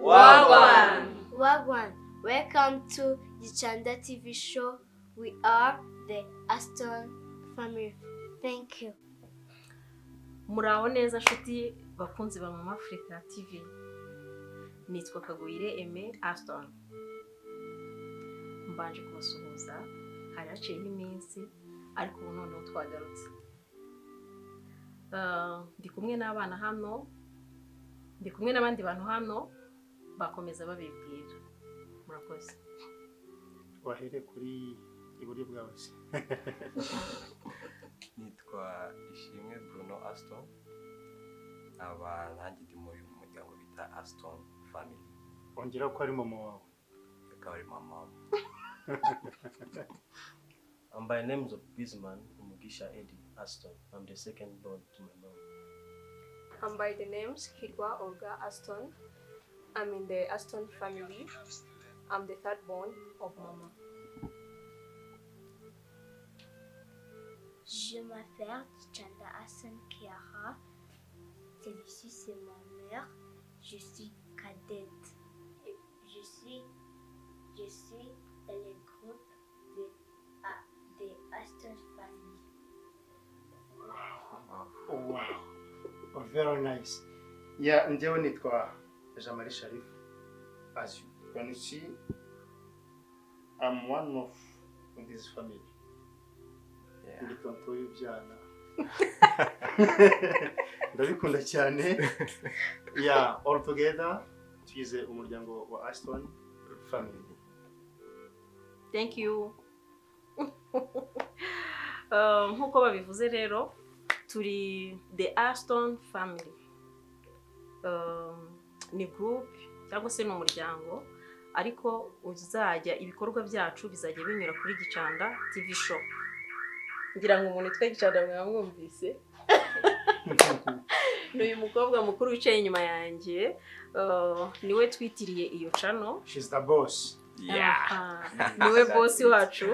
Wagwan! Wagwan! Welcome to Gichanda TV show. We are the Aston family. Thank you. Muraho neza nshuti bakunzi ba Mama Africa TV. Nitwa Kagwire Aime Aston. Mbanje kubasuhuza, hari haciyeho iminsi ariko ubu noneho twagarutse. Ndi kumwe n'abana hano, ndi kumwe n'abandi bantu hano bakomeza babibwira. Murakoze. Wahere kuri iburyo bwawe se. Nitwa Ishimwe Bruno Aston. Nanjye ndi muri muryango bita Aston family. Ongera ko ari mama wawe. Akaba ari mama. By names of Bisman Umugisha Eddie Aston. I'm the second born to my mom. By the names Kirwa Olga Aston. I'm in the Aston family. I'm the third born of Mama. Je m'appelle Gichanda Hassan Kiara. Celle-ci c'est ma mère. Je suis cadette. Et je suis dans le groupe de Aston family. Oh wow. Oh, very nice. Yeah, njyewe nitwa Jean-Marie Sharif. As you can see, I'm one of this family. Ndi tonto y'ubyana. Ndabikunda cyane. Yeah, all together tugize umuryango wa Aston family. Thank you. Nkuko babivuze rero turi the Aston family. Ni group cyangwa se n'umuryango ariko uzajya ibikorwa byacu bizajya binyura kuri Gichanda TV show. Ngira ngo umuntu twe Gichanda mwamwumvise. N'uyu mukobwa mukuru wicaye inyuma yanjye niwe twitiriye iyo channel. She's the boss. Yeah. Niwe boss wacu.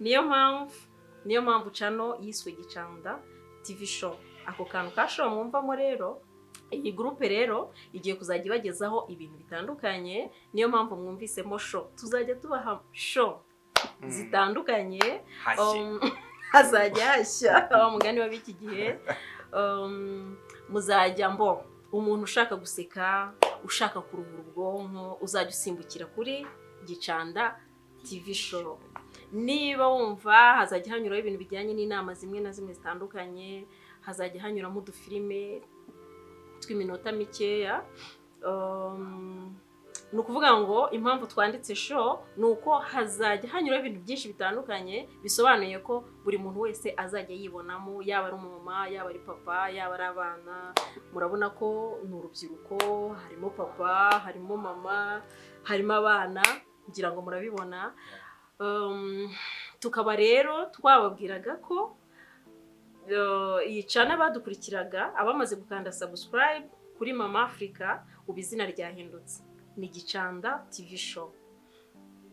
Niyo mpamvu channel yiswe Gichanda TV show. Ako kantu ka show mwumvamo rero iyi groupe rero igiye kuzajya bagezaho ibintu bitandukanye. Niyo mpamvu mwumvisemo show. Tuzajya tubaha show zitandukanye. Hazajya hashya umugani wa biki gihe. Muzajya umuntu ushaka guseka, ushaka kuruhura ubwonko, uzajya usimbukira kuri Gichanda TV show. Niba wumva hazajya hanyuraho ibintu bijyanye n'inama zimwe na zimwe zitandukanye, hazajya hanyuramo udufilime tw'iminota mikeya. Ni ukuvuga ngo impamvu twanditse show ni uko hazajya hanyuraho ibintu byinshi bitandukanye, bisobanuye ko buri muntu wese azajya yibonamo, yaba ari umumama, yaba ari papa, yaba ari abana. Murabona ko ni urubyiruko, harimo papa, harimo mama, harimo abana, ngira ngo murabibona. Tukaba rero twababwiraga ko iyi channel badukurikiraga abamaze gukanda subscribe kuri Mama Africa ubu izina ryahindutse ni Gichanda TV show.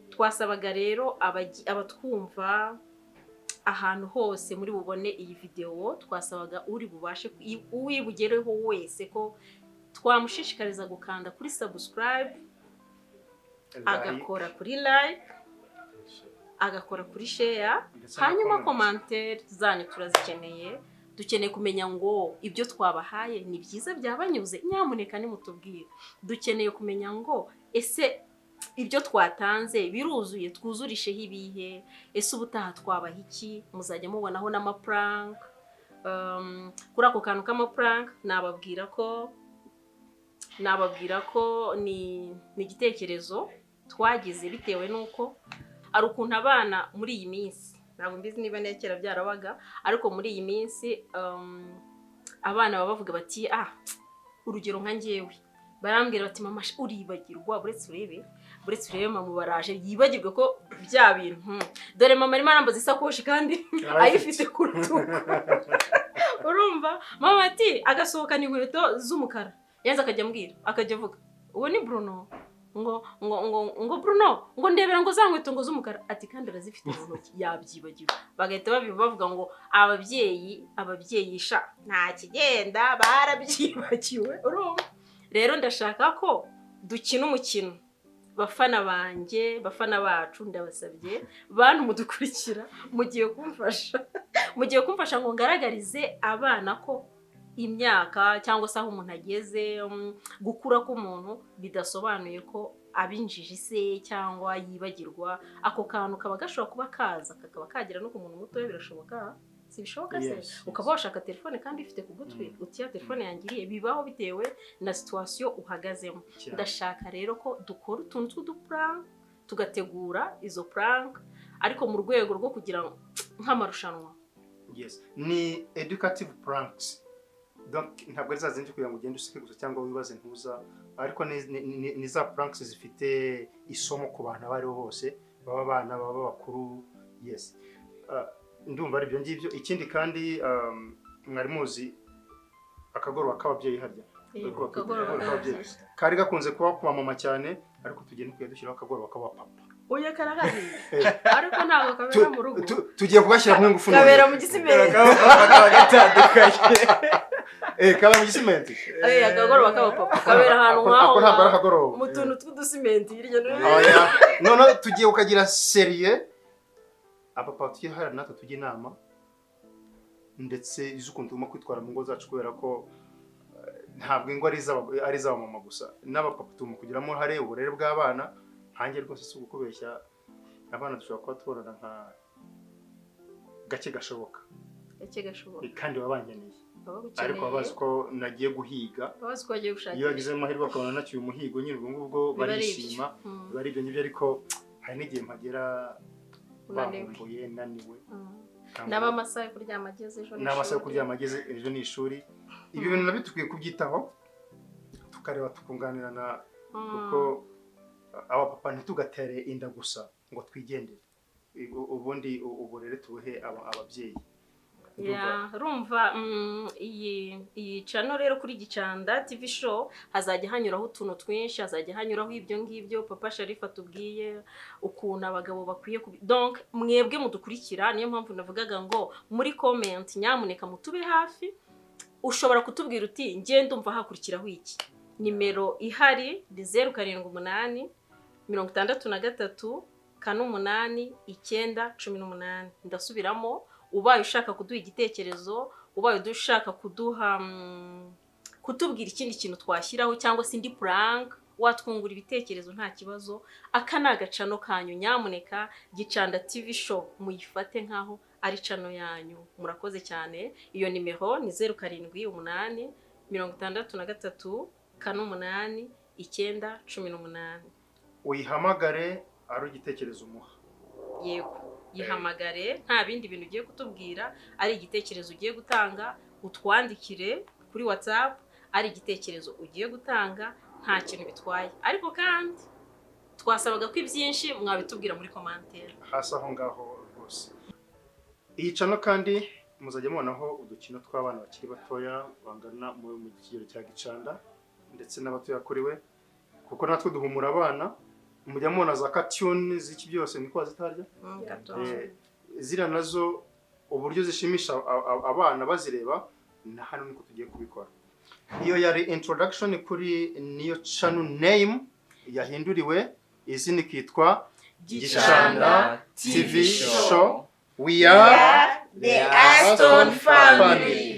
Twasabaga rero abatwumva ahantu hose muri bubone iyi video, twasabaga uri bubashe uwibugereho wese ko twamushishikariza gukanda kuri subscribe, agakora kuri like, agakora kuri share, hanyuma commentaire zanyu turazikeneye. Dukeneye kumenya ngo ibyo twabahaye ni byiza byabanyuze, nyamuneka nimutubwire. Dukeneye kumenya ngo ese ibyo twatanze biruzuye, twuzurisheho ibihe, ese ubutaha twabaha iki. Muzajya mubonaho n'amaprank. Kuri ako kantu k'amaprank nababwira ko ni igitekerezo twagize bitewe nuko ari ukuntu abana muri iyi minsi, ntabwo mbizi niba nekera byarabaga, ariko muri iyi minsi abana baba bavuga bati urugero nka njyewe barambwira bati mama uribagirwa, buretse urebe mama baraje yibagirwe ko bya bintu. Dore mama arimo arambaza isakoshi kandi ayifite ku rutugu. Urumva mama ati agasohokana inkweto z'umukara, yanze akajya ambwira, akajya avuga uwo ni Bruno, ngo Bruno ngo ndebera ngo za nkweto ngo z'umukara, ati kandi arazifite mu ntoki yabyibagiwe. Bagahita bavuga ngo ababyeyi sha nta kigenda barabyibagiwe. Urumva rero ndashaka ko dukina umukino bafana banjye bafana bacu ndabasabye bantu mudukurikira mugiye kumfasha ngo ngaragarize abana ko imyaka cyangwa se aho umuntu ageze gukura k'umuntu bidasobanuye ko abinjije se cyangwa yibagirwa ako kantu kaba gashobora kuba kaza kakaba kagera no ku muntu muto birashoboka si bishoboka se ukaba washaka telefone kandi ifite ku gutwi utiya telefone yangiriye bibaho bitewe na situation uhagazemo ndashaka rero ko dukora utuntu tw'uduprank tugategura izo prank ariko mu rwego rwo kugira nk'amarushanwa yes ni educative pranks donc ntabwo ari zazinje kugira ngo ugende useke gusa cyangwa wibaze ntuza ariko ni za pranks zifite isomo ku bantu abari bose baba abana baba bakuru yes ndumva ari byo ngibyo ikindi kandi mwari muzi akagoroba k'ababyeyi harya kari gakunze kuba ku mama cyane ariko tugende kujya dushyiraho akagoroba k'abapapa oya karahari ariko ntabwo kabera mu rugo tugiye kugashyira mu ngufu kabera mu gisimenti kaba mu gisimenti akagoroba k'abapapa kabera ahantu nk'aho ntabwo ari akagoroba mu tuntu tw'udusimenti hirya no none tugiye kukagira seriye abapapa tugiye hari natwe tujya inama ndetse iz'ukuntu tugomba kwitwara mu ngo zacu kubera ko ntabwo ingo ari iz'abamama gusa n'abapapa tugomba kugiramo uruhare uburere bw'abana hanjye rwose si ugukubeshya abana dushobora kuba tubonana nka gake gashoboka kandi baba bankeneye ariko babazi ko nagiye guhiga iyo bagize amahirwe bakabona nacyuye umuhigo nyine ubwo ngubwo barishima bari ibyo ngibyo ariko hari n'igihe mpagera bambuye naniwe n'abamasaha yo kuryama ageze ejo ni ishuri ibi bintu nabyo tukwiye kubyitaho tukareba tukunganirana kuko abapapa ntitugatere inda gusa ngo twigendere ubundi uburere tubuhe ababyeyi rumva iyi channel rero kuri Gicanda TV show hazajya hanyuraho utuntu twinshi hazajya hanyuraho ibyo ngibyo papa Sharifa tubwiye ukuntu abagabo bakwiye donc mwebwe mudukurikira niyo mpamvu navugaga ngo muri comment nyamuneka mutube hafi ushobora kutubwira uti ngiye ndumva hakurikiraho iki nimero ihari ni 078 63 8 918 ndasubiramo ubaye ushaka kuduha igitekerezo ubaye ushaka kuduha kutubwira ikindi kintu twashyiraho cyangwa se indi prank watwungura ibitekerezo nta kibazo aka ni agacano kanyu nyamuneka Gicanda TV show muyifate nkaho ari cano yanyu murakoze cyane iyo nimero ni 078 63 8 918 uyihamagare ari igitekerezo umuha yego yihamagare nta bindi bintu ugiye kutubwira ari igitekerezo ugiye gutanga utwandikire kuri WhatsApp ari igitekerezo ugiye gutanga nta kintu bitwaye ariko kandi twasabaga ko ibyinshi mwabitubwira muri commentaire hasi aho ngaho rwose iyi cano kandi muzajya mubonaho udukino tw'abana bakiri batoya bangana mu kigero cya Gicanda ndetse n'abatoya kuri we kuko natwe duhumura abana mujya mubona za cartoon ziki byose niko zitarya zira nazo uburyo zishimisha abana bazireba na hano niko tugiye kubikora iyo yari introduction kuri niyo channel name yahinduriwe izina kitwa Gicanda TV show we are the Aston family.